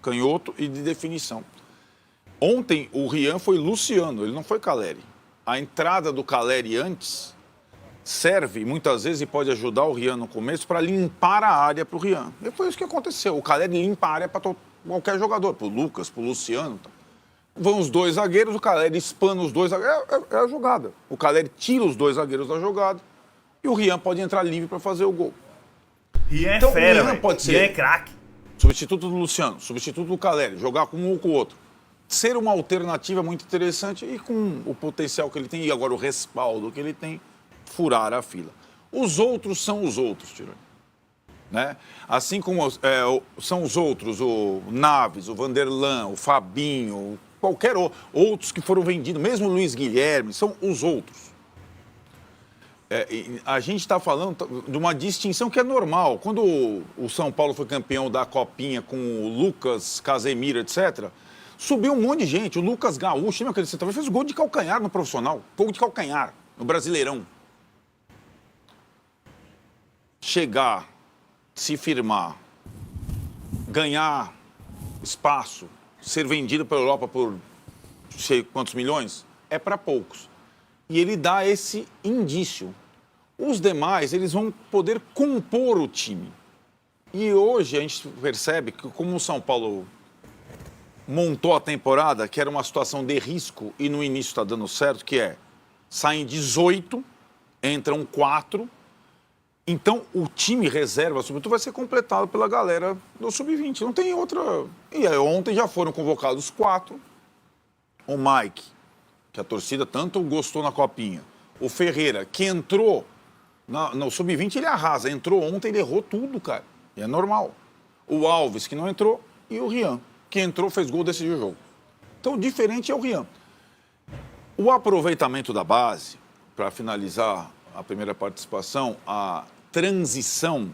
canhoto e de definição. Ontem o Rian foi Luciano, ele não foi Caleri. A entrada do Caleri antes serve, muitas vezes, e pode ajudar o Rian no começo, para limpar a área para o Rian. E foi isso que aconteceu. O Caleri limpa a área para qualquer jogador, para o Lucas, para o Luciano. Tá? Vão os dois zagueiros, o Caleri espana os dois zagueiros. É a jogada. O Caleri tira os dois zagueiros da jogada e o Rian pode entrar livre para fazer o gol. Rian Então, é fera, o Rian pode ser Rian é craque. substituto do Luciano, substituto do Caleri, jogar com um ou com o outro. Ser uma alternativa muito interessante e com o potencial que ele tem e agora o respaldo que ele tem, furar a fila. Os outros são os outros, Tironi. Né? Assim como são os outros, o Naves, o Vanderlan, o Fabinho, qualquer outros que foram vendidos, mesmo o Luiz Guilherme, são os outros. A gente está falando de uma distinção que é normal. Quando o São Paulo foi campeão da Copinha com o Lucas, Casemiro, etc., subiu um monte de gente. O Lucas Gaúcho, lembra que ele também fez gol de calcanhar no profissional, gol de calcanhar no Brasileirão. Chegar, se firmar, ganhar espaço, ser vendido pela Europa por não sei quantos milhões, é para poucos. E ele dá esse indício. Os demais, eles vão poder compor o time. E hoje a gente percebe que como o São Paulo montou a temporada, que era uma situação de risco e no início está dando certo, que é, saem 18, entram 4, então o time reserva, sobretudo, vai ser completado pela galera do Sub-20, não tem outra... E aí, ontem já foram convocados 4, o Mike, que a torcida tanto gostou na Copinha, o Ferreira, que entrou no Sub-20, ele arrasa, entrou ontem, ele errou tudo, cara, e é normal. O Alves, que não entrou, e o Rian, que entrou, fez gol, decidiu o jogo. Então, o diferente é o Rian. O aproveitamento da base, para finalizar a primeira participação, a transição,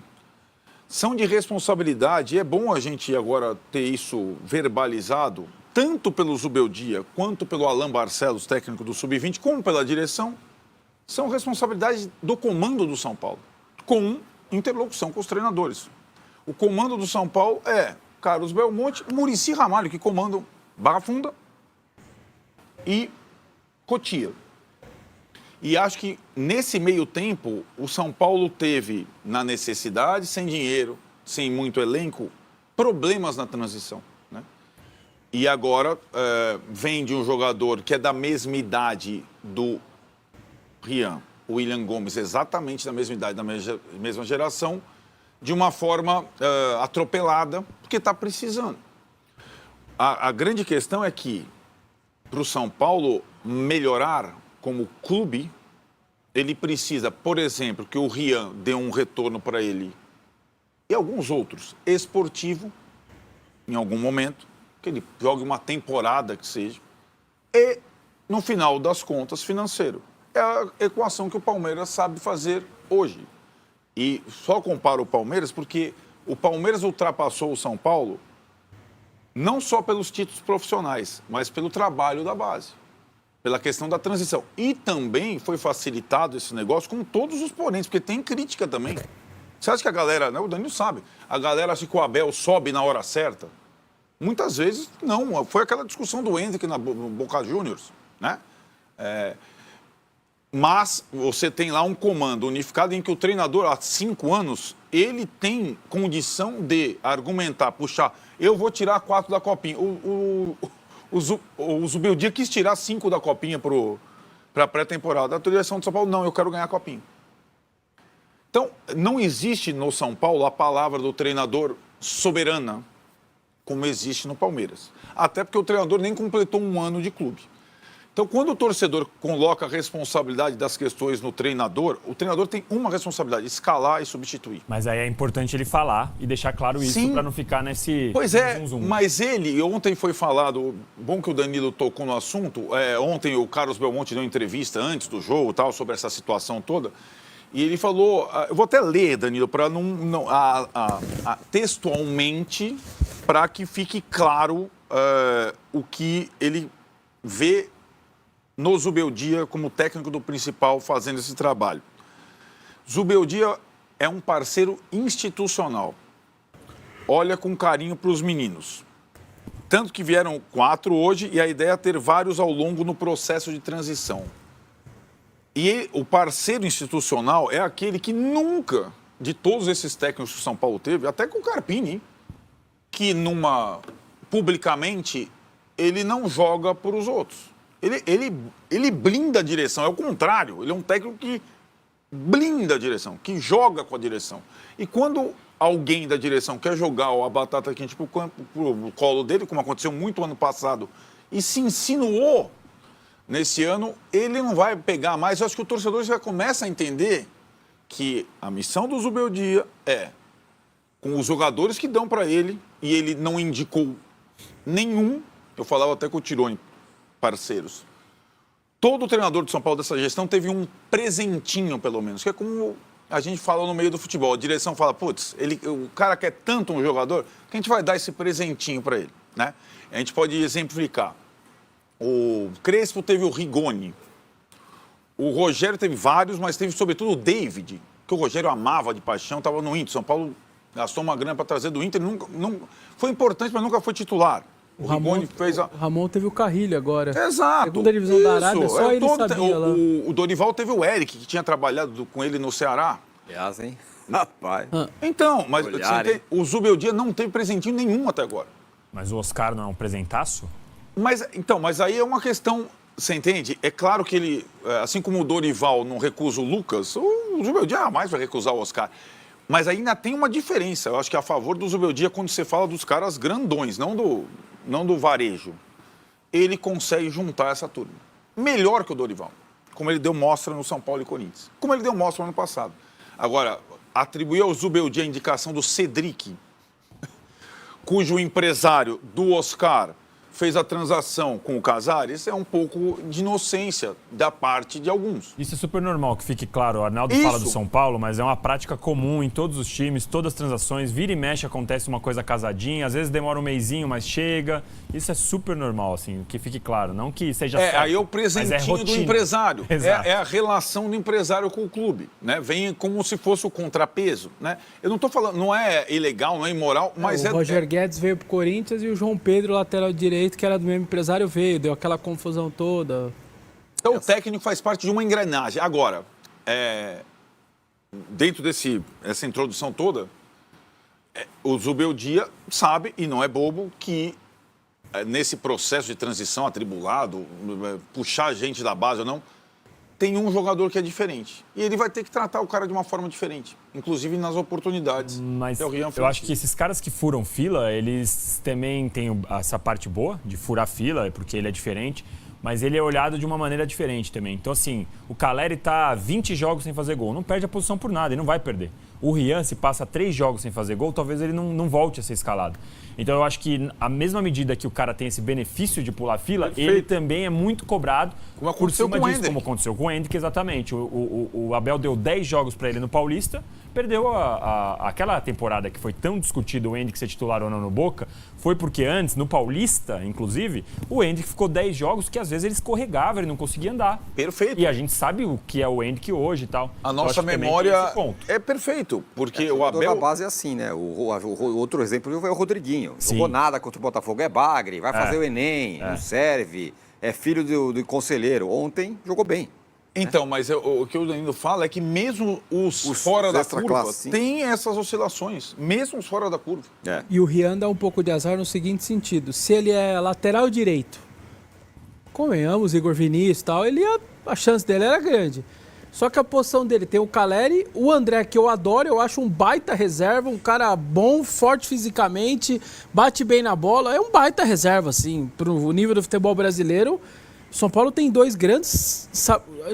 são de responsabilidade. E é bom a gente agora ter isso verbalizado, tanto pelo Zubeldia, quanto pelo Alain Barcelos, técnico do Sub-20, como pela direção, são responsabilidades do comando do São Paulo, com interlocução com os treinadores. O comando do São Paulo é Carlos Belmonte, Muricy Ramalho, que comandam Barra Funda e Cotia. E acho que, nesse meio tempo, o São Paulo teve, na necessidade, sem dinheiro, sem muito elenco, problemas na transição. Né? E agora vende um jogador que é da mesma idade do Rian, o William Gomes, exatamente da mesma idade, da mesma geração, de uma forma atropelada, porque está precisando. A grande questão é que, para o São Paulo melhorar como clube, ele precisa, por exemplo, que o Rian dê um retorno para ele e alguns outros, esportivo, em algum momento, que ele jogue uma temporada que seja, e, no final das contas, financeiro. É a equação que o Palmeiras sabe fazer hoje. E só comparo o Palmeiras porque o Palmeiras ultrapassou o São Paulo não só pelos títulos profissionais, mas pelo trabalho da base, pela questão da transição. E também foi facilitado esse negócio com todos os porém, porque tem crítica também. Você acha que a galera, né, o Danilo sabe, a galera acha que o Abel sobe na hora certa? Muitas vezes não, foi aquela discussão do Hendrick no Boca Juniors, né? Mas você tem lá um comando unificado em que o treinador, há 5 anos, ele tem condição de argumentar, puxar, eu vou tirar 4 da Copinha. O Zubeldia quis tirar 5 da Copinha para a pré-temporada. A direção do São Paulo, não, eu quero ganhar a Copinha. Então, não existe no São Paulo a palavra do treinador soberana, como existe no Palmeiras. Até porque o treinador nem completou 1 ano de clube. Então, quando o torcedor coloca a responsabilidade das questões no treinador, o treinador tem uma responsabilidade, escalar e substituir. Mas aí é importante ele falar e deixar claro isso para não ficar nesse Pois é, zum-zum. mas ele, ontem foi falado, bom que o Danilo tocou no assunto, ontem o Carlos Belmonte deu entrevista antes do jogo, tal, sobre essa situação toda, e ele falou, eu vou até ler, Danilo, para textualmente, para que fique claro o que ele vê no Zubeldia como técnico do principal fazendo esse trabalho. Zubeldia é um parceiro institucional. Olha com carinho para os meninos. Tanto que vieram 4 hoje e a ideia é ter vários ao longo no processo de transição. E o parceiro institucional é aquele que nunca, de todos esses técnicos que o São Paulo teve, até com o Carpini, que publicamente ele não joga por os outros. Ele blinda a direção, é o contrário. Ele é um técnico que blinda a direção, que joga com a direção. E quando alguém da direção quer jogar a batata quente pro colo dele, como aconteceu muito ano passado, e se insinuou nesse ano, ele não vai pegar mais. Eu acho que o torcedor já começa a entender que a missão do Zubeldia é, com os jogadores que dão para ele, e ele não indicou nenhum, eu falava até com o Tironi, parceiros. Todo treinador de São Paulo dessa gestão teve um presentinho, pelo menos, que é como a gente fala no meio do futebol. A direção fala, putz, o cara quer tanto um jogador que a gente vai dar esse presentinho para ele, né? A gente pode exemplificar. O Crespo teve o Rigoni. O Rogério teve vários, mas teve sobretudo o David, que o Rogério amava de paixão, estava no Inter. São Paulo gastou uma grana para trazer do Inter, foi importante, mas nunca foi titular. O Ramon teve o Carrilho agora. Exato. Segunda divisão da Arábia, só ele sabia lá. O Dorival teve o Eric, que tinha trabalhado com ele no Ceará. Aliás, hein? Rapaz. Então, mas o Zubeldia não teve presentinho nenhum até agora. Mas o Oscar não é um presentaço? Mas aí é uma questão, você entende? É claro que ele, assim como o Dorival não recusa o Lucas, o Zubeldia jamais vai recusar o Oscar. Mas ainda tem uma diferença. Eu acho que é a favor do Zubeldia quando você fala dos caras grandões, não do varejo. Ele consegue juntar essa turma. Melhor que o Dorival. Como ele deu mostra no São Paulo e Corinthians. Como ele deu mostra no ano passado. Agora, atribuir ao Zubeldia a indicação do Cedric, cujo empresário do Oscar fez a transação com o Casares, é um pouco de inocência da parte de alguns. Isso é super normal, que fique claro. O Arnaldo fala do São Paulo, mas é uma prática comum em todos os times, todas as transações. Vira e mexe, acontece uma coisa casadinha, às vezes demora um mesinho, mas chega. Isso é super normal, assim, que fique claro. Não que seja certo, aí é o presentinho do empresário. É a relação do empresário com o clube, né? Vem como se fosse o contrapeso, né? Eu não estou falando, não é ilegal, não é imoral, mas o Roger Guedes veio pro Corinthians e o João Pedro, lateral direito, que era do mesmo empresário, veio, deu aquela confusão toda. Então, o técnico faz parte de uma engrenagem. Agora, dentro dessa introdução toda, o Zubeldia sabe, e não é bobo, que nesse processo de transição atribulado, puxar a gente da base ou não, tem um jogador que é diferente. E ele vai ter que tratar o cara de uma forma diferente, inclusive nas oportunidades. Mas eu acho que esses caras que furam fila, eles também têm essa parte boa de furar fila, porque ele é diferente, mas ele é olhado de uma maneira diferente também. Então, assim, o Caleri tá 20 jogos sem fazer gol, não perde a posição por nada, ele não vai perder. O Rian, se passa 3 jogos sem fazer gol, talvez ele não volte a ser escalado. Então, eu acho que a mesma medida que o cara tem esse benefício de pular fila, perfeito, ele também é muito cobrado por cima disso, como aconteceu com o Henrique, exatamente. O Abel deu 10 jogos para ele no Paulista, perdeu aquela temporada que foi tão discutido o Henrique ser titular ou não no Boca, foi porque antes, no Paulista, inclusive, o Henrique ficou 10 jogos que às vezes ele escorregava, ele não conseguia andar. Perfeito. E a gente sabe o que é o Henrique hoje e tal. A nossa memória é perfeito, porque o Abel... A base é assim, né? O outro exemplo é o Rodriguinho. Jogou nada contra o Botafogo, é bagre, vai fazer o Enem, não serve, é filho do conselheiro. Ontem jogou bem. Então, mas o que eu ainda falo é que mesmo os fora da curva têm essas oscilações, mesmo os fora da curva. E o Rian dá um pouco de azar no seguinte sentido, se ele é lateral direito, convenhamos, Igor Vinícius e tal, a chance dele era grande. Só que a posição dele tem o Caleri, o André, que eu adoro, eu acho um baita reserva, um cara bom, forte fisicamente, bate bem na bola, é um baita reserva, assim, pro nível do futebol brasileiro. São Paulo tem 2 grandes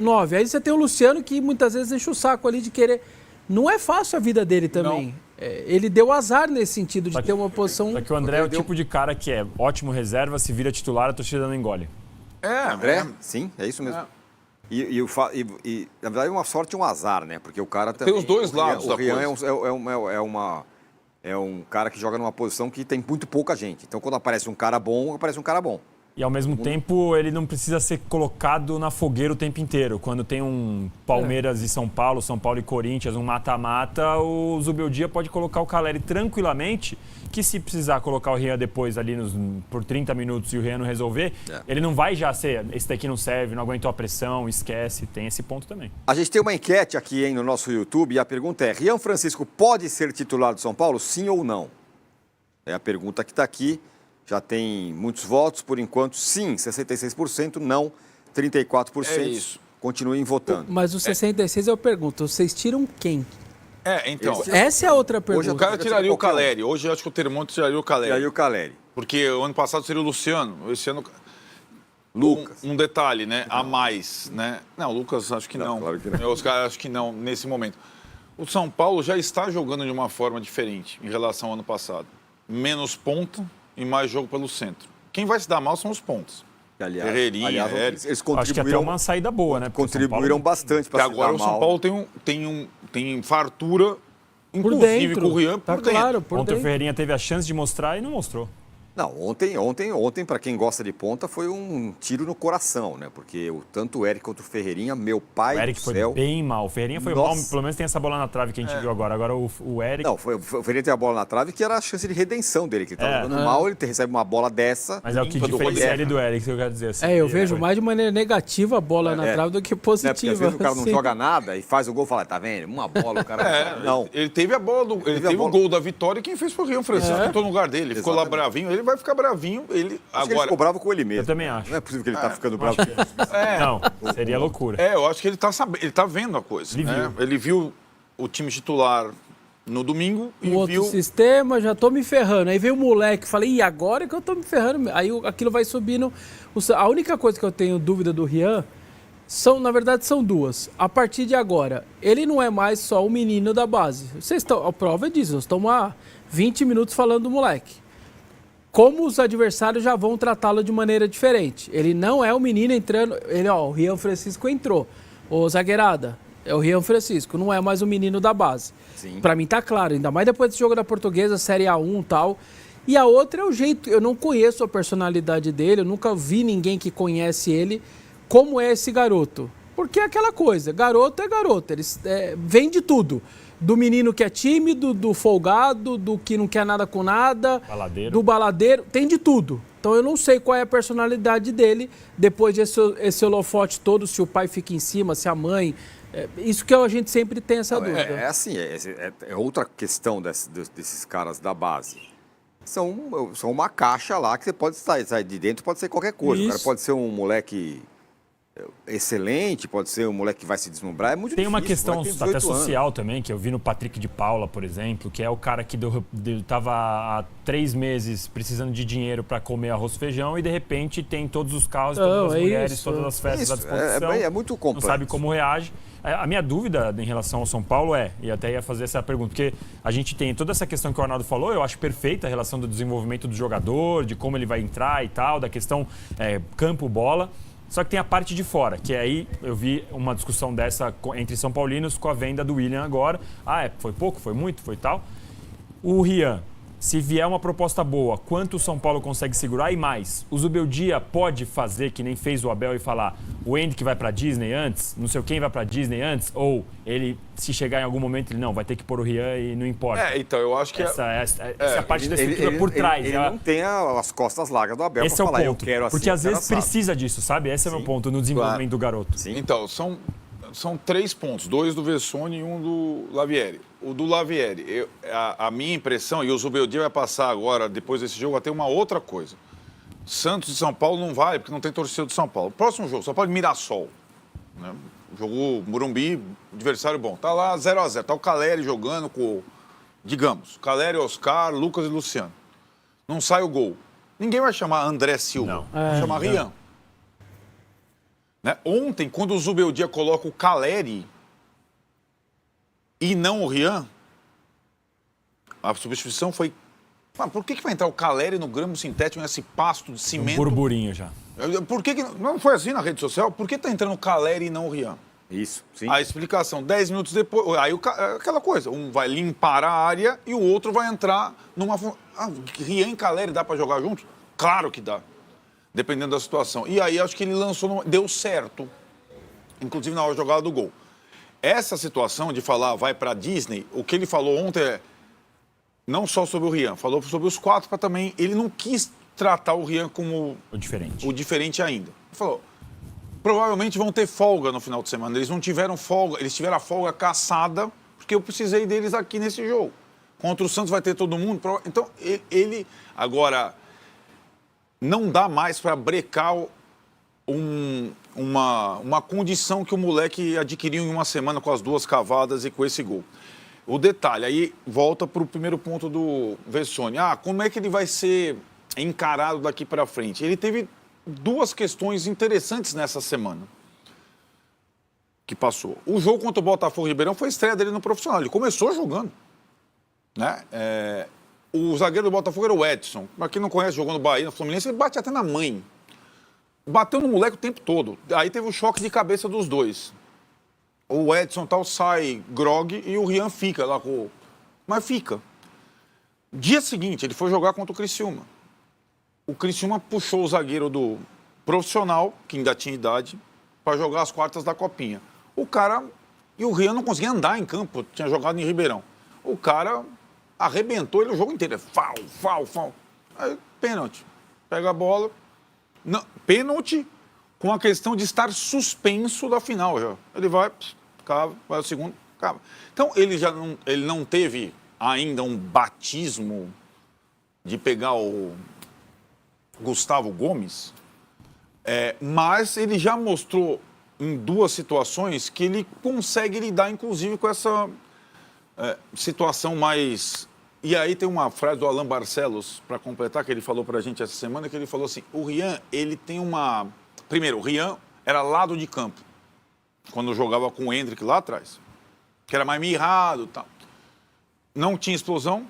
9. Aí você tem o Luciano, que muitas vezes enche o saco ali de querer... Não é fácil a vida dele também. Ele deu azar nesse sentido de ter uma posição... Só que o André é o tipo de cara que é ótimo reserva, se vira titular, a torcida não engole. André? Sim, é isso mesmo. E, na verdade, uma sorte e um azar, né? Porque o cara também... Tem os dois lados da coisa. O Rian é um cara que joga numa posição que tem muito pouca gente. Então, quando aparece um cara bom, aparece um cara bom. E, ao mesmo tempo, ele não precisa ser colocado na fogueira o tempo inteiro. Quando tem um Palmeiras e São Paulo e Corinthians, um mata-mata, o Zubeldia pode colocar o Caleri tranquilamente, que se precisar colocar o Rian depois ali por 30 minutos e o Rian não resolver, ele não vai já ser, esse daqui não serve, não aguentou a pressão, esquece, tem esse ponto também. A gente tem uma enquete aqui no nosso YouTube e a pergunta é: Rian Francisco pode ser titular do São Paulo, sim ou não? É a pergunta que está aqui. Já tem muitos votos, por enquanto, sim, 66%, não, 34%. É isso. Continuem votando. Mas os 66 eu pergunto, vocês tiram quem? Então. Essa é a outra pergunta. Hoje o cara tiraria o Caleri. Hoje eu acho que o termômetro tiraria o Caleri. Tiraria o Caleri. Porque o ano passado seria o Luciano. Esse ano. Lucas. Um detalhe, né? A mais, né? Não, o Lucas acho que não. Claro que não. Os caras acho que não, nesse momento. O São Paulo já está jogando de uma forma diferente em relação ao ano passado. Menos ponto e mais jogo pelo centro. Quem vai se dar mal são os pontos. Ferreirinha, eles Acho que até contribuíram, uma saída boa, né? Porque o São contribuíram Paulo- bastante para Porque se agora dar o São mal. Paulo tem fartura, Por inclusive dentro. com o Rian, Tá por dentro. claro, por Ontem o dentro. Ferreirinha teve a chance de mostrar e não mostrou. Não, ontem para quem gosta de ponta, foi um tiro no coração, né? Porque tanto o Eric quanto o Ferreirinha, meu pai O Eric do foi céu... bem mal. O Ferreirinha foi Nossa. mal, pelo menos tem essa bola na trave que a gente viu agora. Agora o Eric... Não, o Ferreirinha tem a bola na trave, que era a chance de redenção dele, que ele estava jogando mal, ele recebe uma bola dessa... Mas é o que limpa do diferencia Rogério. ele do Eric, que eu quero dizer assim. Eu vejo mais de maneira negativa a bola na É. trave do que Né? Porque às positiva. vezes o cara não Sim. joga nada e faz o gol e fala, tá vendo? Uma bola, o cara... Não. Ele teve a bola, ele Teve a teve bola. o gol da vitória e quem fez foi o Rian Francisco, que entrou no lugar dele. Ele ficou lá Exatamente. bravinho, ele vai ficar bravinho. Acho que ele Agora, ficou bravo com ele mesmo. Eu também acho. Não é possível que ele tá ficando bravo com ele. Não, seria loucura. eu acho que ele tá sabendo, ele tá vendo a coisa. Ele né? Ele viu o time titular no domingo e Um outro viu. sistema, já tô me ferrando. Aí veio o moleque, falei, e agora que eu tô me ferrando? Aí aquilo vai subindo. A única coisa que eu tenho dúvida do Rian na verdade, são duas. A partir de agora, ele não é mais só o menino da base. Vocês estão, a prova é disso, nós estamos há 20 minutos falando do moleque. Como os adversários já vão tratá-lo de maneira diferente. Ele não é o menino entrando. O Rian Francisco entrou. Ô, zagueirada, é o Rian Francisco, não é mais o menino da base. Sim. Pra mim tá claro, ainda mais depois desse jogo da Portuguesa, Série A1 e tal. E a outra é o jeito, eu não conheço a personalidade dele, eu nunca vi ninguém que conhece ele, como é esse garoto. Porque é aquela coisa, garoto é garoto, eles vem de tudo. Do menino que é tímido, do folgado, do que não quer nada com nada, Baladeiro. do baladeiro, tem de tudo. Então eu não sei qual é a personalidade dele, depois desse holofote todo, se o pai fica em cima, se a mãe... isso que a gente sempre tem essa dúvida. É assim, é outra questão desses caras da base. São uma caixa lá que você pode sair de dentro, pode ser qualquer coisa. O cara Isso. pode ser um moleque excelente, pode ser um moleque que vai se deslumbrar, é muito Tem uma difícil. questão O moleque tem até 18 anos. social também, que eu vi no Patrick de Paula, por exemplo, que é o cara que estava há 3 meses precisando de dinheiro para comer arroz e feijão e de repente tem todos os carros, todas as é mulheres, isso. todas as festas à Isso, disposição. é muito Não complexo. sabe como reage. A minha dúvida em relação ao São Paulo e até ia fazer essa pergunta, porque a gente tem toda essa questão que o Arnaldo falou, eu acho perfeita a relação do desenvolvimento do jogador, de como ele vai entrar e tal, da questão campo-bola. Só que tem a parte de fora, que aí eu vi uma discussão dessa entre São Paulinos com a venda do William agora. Foi pouco, foi muito, foi tal. O Rian, se vier uma proposta boa, quanto o São Paulo consegue segurar e mais? O Zubeldia pode fazer, que nem fez o Abel, e falar o Andy que vai pra Disney antes, não sei quem vai pra Disney antes, ou ele, se chegar em algum momento, ele não, vai ter que pôr o Rian e não importa. Então eu acho que Essa é a parte da estrutura por trás. Ele não tem as costas largas do Abel Esse pra é o falar, ponto. eu quero assim, Porque às eu quero vezes assado. precisa disso, sabe? Esse é o meu ponto no desenvolvimento do garoto. Sim. Então, são 3 pontos, 2 do Vessone e 1 do Lavieri. O do Lavieri, a minha impressão, e o Zubeldia vai passar agora, depois desse jogo, vai ter uma outra coisa. Santos e São Paulo não vai, porque não tem torcida do São Paulo. Próximo jogo, São Paulo e Mirassol. Né? Jogou Morumbi, adversário bom. Tá lá 0x0, tá o Caleri jogando com, digamos, Caleri, Oscar, Lucas e Luciano. Não sai o gol. Ninguém vai chamar André Silva, Não. vai chamar Rian. Né? Ontem, quando o Zubeldia coloca o Caleri e não o Rian, a substituição foi... por que vai entrar o Caleri no grama sintético, nesse pasto de cimento? Burburinho já. Por que não foi assim na rede social? Por que está entrando o Caleri e não o Rian? Isso, sim. A explicação, 10 minutos depois, aí aquela coisa, um vai limpar a área e o outro vai entrar numa... Rian e Caleri dá para jogar juntos? Claro que dá. dependendo da situação. E aí acho que ele lançou, deu certo, inclusive na hora da jogada do gol. Essa situação de falar vai para Disney, o que ele falou ontem é não só sobre o Rian, falou sobre os 4 para também. Ele não quis tratar o Rian como O diferente. o diferente ainda. Ele falou, provavelmente vão ter folga no final de semana. Eles não tiveram folga, eles tiveram a folga caçada, porque eu precisei deles aqui nesse jogo. Contra o Santos vai ter todo mundo. Então, ele agora não dá mais para brecar uma condição que o moleque adquiriu em uma semana com as 2 cavadas e com esse gol. O detalhe, aí volta para o primeiro ponto do Vessone. Como é que ele vai ser encarado daqui para frente? Ele teve 2 questões interessantes nessa semana que passou. O jogo contra o Botafogo Ribeirão foi a estreia dele no profissional. Ele começou jogando, né? O zagueiro do Botafogo era o Edson. Para quem não conhece, jogou no Bahia, no Fluminense, ele bate até na mãe. Bateu no moleque o tempo todo. Aí teve o choque de cabeça dos dois. O Edson tal sai grog e o Rian fica lá com... Mas fica. Dia seguinte, ele foi jogar contra o Criciúma. O Criciúma puxou o zagueiro do profissional, que ainda tinha idade, para jogar as quartas da Copinha. O cara... E o Rian não conseguia andar em campo, tinha jogado em Ribeirão. O cara arrebentou ele o jogo inteiro. Fal. Aí, pênalti. Pega a bola. Não, pênalti com a questão de estar suspenso da final já. Ele vai, cava, vai ao segundo, cava. Então, ele não teve ainda um batismo de pegar o Gustavo Gomes, mas ele já mostrou em 2 situações que ele consegue lidar, inclusive, com essa situação mais... E aí tem uma frase do Alan Barcelos, para completar, que ele falou para a gente essa semana, que ele falou assim, o Rian, ele tem uma... Primeiro, o Rian era lado de campo, quando jogava com o Hendrick lá atrás, que era mais mirrado e tal. Não tinha explosão,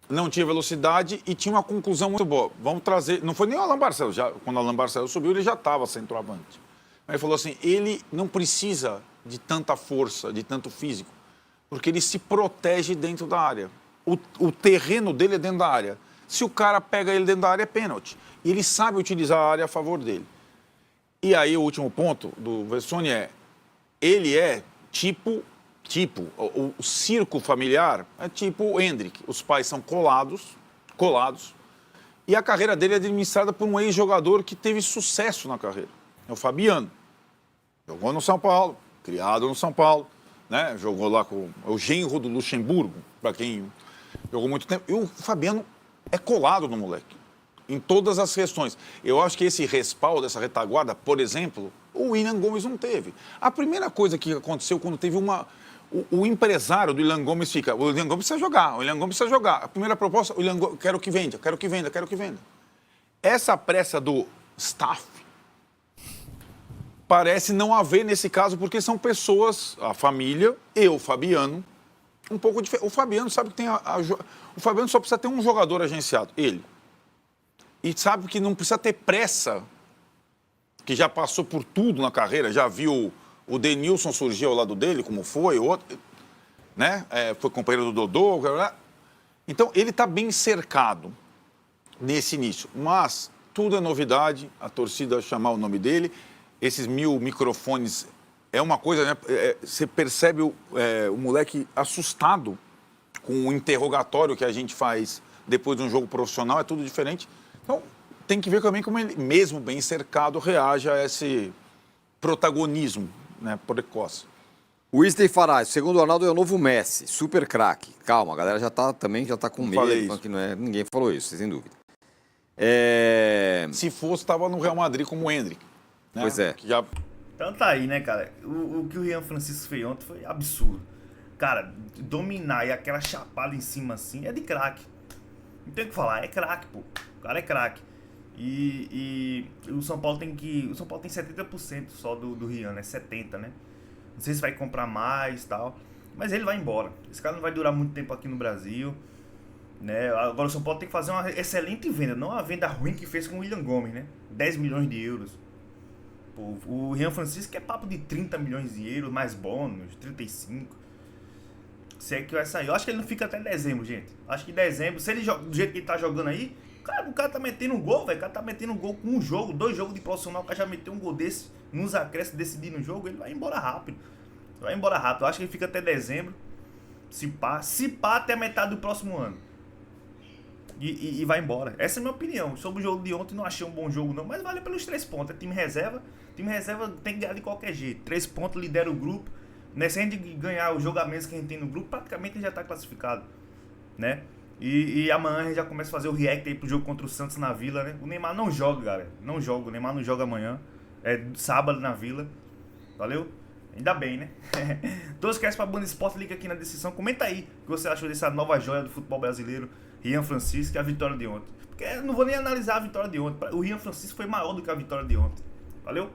não tinha velocidade e tinha uma conclusão muito boa. Vamos trazer... Não foi nem o Alan Barcelos, quando o Alan Barcelos subiu, ele já estava centroavante. Aí ele falou assim, ele não precisa de tanta força, de tanto físico, porque ele se protege dentro da área. O terreno dele é dentro da área. Se o cara pega ele dentro da área, é pênalti. E ele sabe utilizar a área a favor dele. E aí o último ponto do Vessone ele é tipo o circo familiar é tipo o Hendrick. Os pais são colados, e a carreira dele é administrada por um ex-jogador que teve sucesso na carreira. É o Fabiano. Jogou no São Paulo, criado no São Paulo, né? Jogou lá com o genro do Luxemburgo, para quem jogou muito tempo. E o Fabiano é colado no moleque, em todas as questões. Eu acho que esse respaldo, essa retaguarda, por exemplo, o William Gomes não teve. A primeira coisa que aconteceu quando teve o empresário do William Gomes fica, o William Gomes precisa jogar, A primeira proposta, o William Gomes, quero que venda. Essa pressa do staff parece não haver nesse caso, porque são pessoas, a família e o Fabiano, um pouco diferente. O Fabiano sabe que tem o Fabiano só precisa ter um jogador agenciado, ele. E sabe que não precisa ter pressa, que já passou por tudo na carreira, já viu o Denilson surgir ao lado dele, como foi, o outro, né? Foi companheiro do Dodô. Então, ele está bem cercado nesse início. Mas tudo é novidade, a torcida chamar o nome dele, esses 1000 microfones... É uma coisa, né? Você percebe o moleque assustado com o interrogatório que a gente faz depois de um jogo profissional, é tudo diferente. Então, tem que ver também como ele, mesmo bem cercado, reage a esse protagonismo, né, precoce. O Wesley Faraz, segundo o Arnaldo, é o novo Messi, super craque. Calma, a galera já tá com medo, falando que não é, ninguém falou isso, sem dúvida. Se fosse, estava no Real Madrid como o Hendrick. Né? Pois é. Que já... Então tá aí, né, cara? O que o Rian Francisco fez ontem foi absurdo. Cara, dominar e aquela chapada em cima assim é de craque. Não tem o que falar, é craque, pô. O cara é craque. E o São Paulo tem 70% só do Rian, né? 70%, né? Não sei se vai comprar mais e tal. Mas ele vai embora. Esse cara não vai durar muito tempo aqui no Brasil. Né? Agora o São Paulo tem que fazer uma excelente venda. Não a venda ruim que fez com o William Gomes, né? 10 milhões de euros. O Rian Francisco é papo de 30 milhões de euros, mais bônus, 35. Se é que vai sair. Eu acho que ele não fica até dezembro, gente. Acho que dezembro, se ele do jeito que ele tá jogando aí, O cara tá metendo um gol, velho. O cara tá metendo um gol com um jogo, 2 jogos de profissional. O cara já meteu um gol desse, nos acréscimos, decidindo o jogo. Ele vai embora rápido. Vai embora rápido. Eu acho que ele fica até dezembro. Se pá até metade do próximo ano. E vai embora. Essa é a minha opinião. Sobre o jogo de ontem, não achei um bom jogo, não. Mas vale pelos 3 pontos. É time reserva. Time reserva tem que ganhar de qualquer jeito. 3 pontos, lidera o grupo. Né? Se a gente ganhar o jogo a menos que a gente tem no grupo, praticamente a gente já tá classificado. Né? E amanhã a gente já começa a fazer o react aí pro jogo contra o Santos na Vila, né? O Neymar não joga, galera. Não joga. O Neymar não joga amanhã. É sábado na Vila. Valeu? Ainda bem, né? Então esquece pra Band Esporte, liga aqui na descrição. Comenta aí o que você achou dessa nova joia do futebol brasileiro, Rian Francisco, e a vitória de ontem. Porque eu não vou nem analisar a vitória de ontem. O Rian Francisco foi maior do que a vitória de ontem. Valeu?